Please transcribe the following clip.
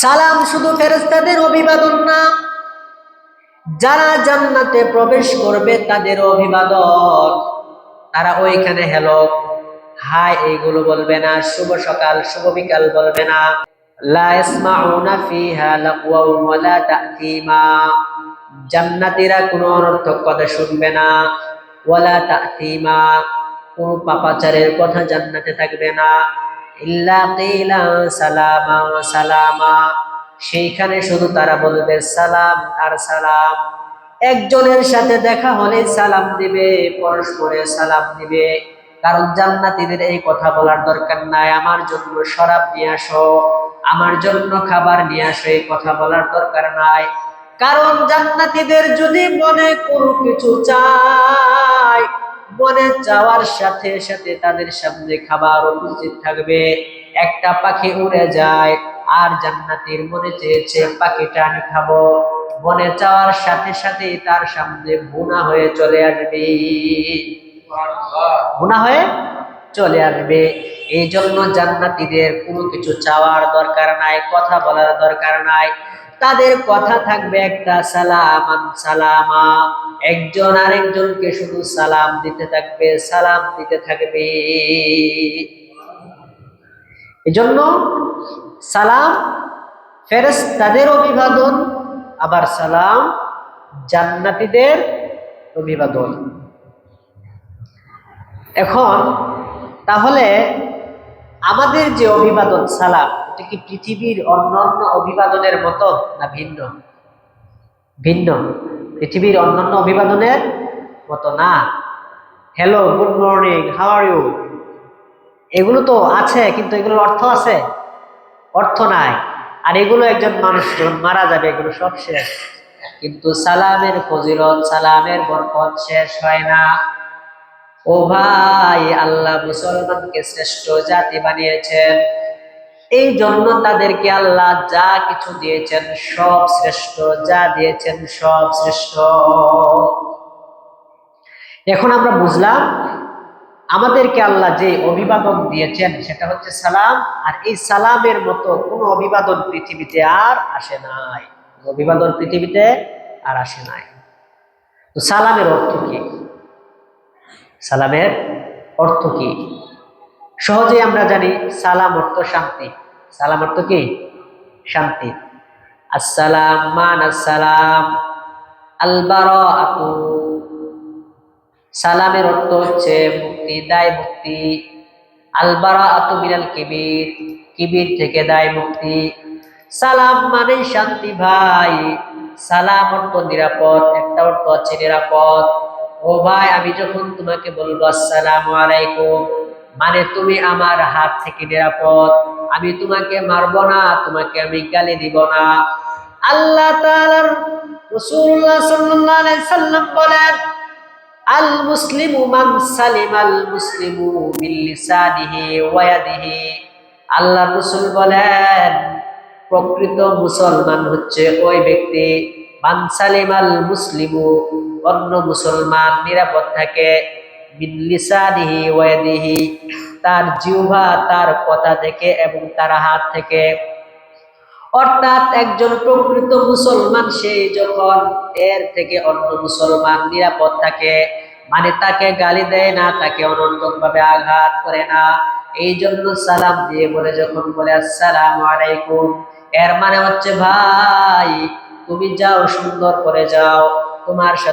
সালাম শুধু ফেরেশতাদের অভিবাদন না, যারা জান্নাতে প্রবেশ করবে তাদের অভিবাদন। তারা ওইখানে হ্যালো হাই এইগুলো বলবে না, শুভ সকাল শুভ বিকাল বলবে না। লা ইসমাউনা ফিহা লাগওয়া ওয়ালা তা'থীমা, জান্নাতীরা কোনো অনর্থক কথা শুনবে না। ওয়ালা তা'থীমা, কোনো পাপাচারের কথা জান্নাতে থাকবে না। ইল্লা কিলা সালামা সালামা, সেইখানে শুধু তারা বলবে সালাম আর সালাম। একজনের সাথে দেখা হলে সালাম দিবে, পরস্পরের সালাম দিবে। কারণ জান্নাতীদের এই কথা বলার দরকার নাই, আমার জন্য শরাব নিয়ে আসো, আমার জন্য খাবার নিয়ে আসো, এই কথা বলার দরকার নাই। কারণ জান্নাতীদের যদি মনে কোনো কিছু চায়, মনে চাওয়ার সাথে সাথে তাদের সামনে খাবার উপস্থিত থাকবে। একটা পাখি উড়ে যায়, আর জান্নাতীর মনে চেয়েছে পাখিটা আমি খাবো, মনে চাওয়ার সাথে সাথে তার সামনে ভুনা হয়ে চলে আসবে, ভুনা হয়ে চলে আসবে। এই জন্য জান্নাতীদের কোনো কিছু চাওয়ার দরকার নাই, কথা বলার দরকার নাই। তাদের কথা থাকবে একটা সালামান সালামা, একজন আরেকজনকে শুধু সালাম দিতে থাকবে, সালাম দিতে থাকবে। এজন্য সালাম ফেরেশতাদের অভিবাদন, আবার সালাম জান্নাতীদের অভিবাদন। এখন তাহলে আমাদের যে অভিবাদন সালাম, এটা কি পৃথিবীর অন্যান্য অভিবাদনের মতো না ভিন্ন? ভিন্ন, পৃথিবীর অন্যান্য অভিবাদনের মতো না। Hello, good morning, how are you, এগুলো তো আছে, কিন্তু এগুলোর অর্থ আছে? অর্থ নাই। আর এগুলো একজন মানুষ যখন মারা যাবে এগুলো সব শেষ, কিন্তু সালামের ফজিলত, সালামের বরকত শেষ হয় না। ও ভাই, আল্লাহ মুসলমানকে শ্রেষ্ঠ জাতি বানিয়েছেন, এই জন্য তাদেরকে আল্লাহ যা কিছু দিয়েছেন সব শ্রেষ্ঠ, যা দিয়েছেন সব শ্রেষ্ঠ। এখন আমরা বুঝলাম আমাদেরকে আল্লাহ যে অভিবাদন দিয়েছেন সেটা হচ্ছে সালাম। আর এই সালামের মতো কোনো অভিবাদন পৃথিবীতে আর আসে নাই, অভিবাদন পৃথিবীতে আর আসে নাই। তো সালামের অর্থ কি? সালামের অর্থ কি? সহজেই আমরা জানি সালাম অর্থ শান্তি। সালাম অর্থ কি? শান্তি। আসসালাম মান আসসালাম, আল বারাআতু, সালামের অর্থ হচ্ছে মুক্তি, দায় মুক্তি। আল বারাআতু মিনাল কিবির, কিবির থেকে দায় মুক্তি। সালাম মানে শান্তি ভাই। সালাম অর্থ নিরাপদ, একটা অর্থ হচ্ছে নিরাপদ। ও ভাই, আমি যখন তোমাকে বলবো আসসালামু আলাইকুম, মানে তুমি আমার হাত থেকে নিরাপদ, আমি তোমাকে মারবো না, তোমাকে আমি গালি দিব না। আল্লাহ তাআলার রাসূলুল্লাহ সাল্লাল্লাহু আলাইহি সাল্লাম বলেন, আল মুসলিমু মান সালিমাল মুসলিমু মিন লিসানিহি ওয়া ইয়াদিহি। আল্লাহর রাসূল বলেন, প্রকৃত মুসলমান হচ্ছে ওই ব্যক্তি, মান সালিমাল মুসলিমু, অন্য মুসলমান নিরাপদ থাকে, মিন লিসানিহি ওয়া ইয়াদিহি, তার জিহ্বা, তার কথা থেকে এবং তার হাত থেকে। অর্থাৎ একজন প্রকৃত মুসলমান সে যখন এর থেকে অন্য মুসলমান নিরাপদ থাকে, মানে তাকে গালি দেয় না, তাকে অনর্থক ভাবে আঘাত করে না। এই জন্য সালাম দিয়ে বলে, যখন বলে আসসালামু আলাইকুম, এর মানে হচ্ছে ভাই তুমি যাও, সুন্দর করে যাও, তোমার সাথে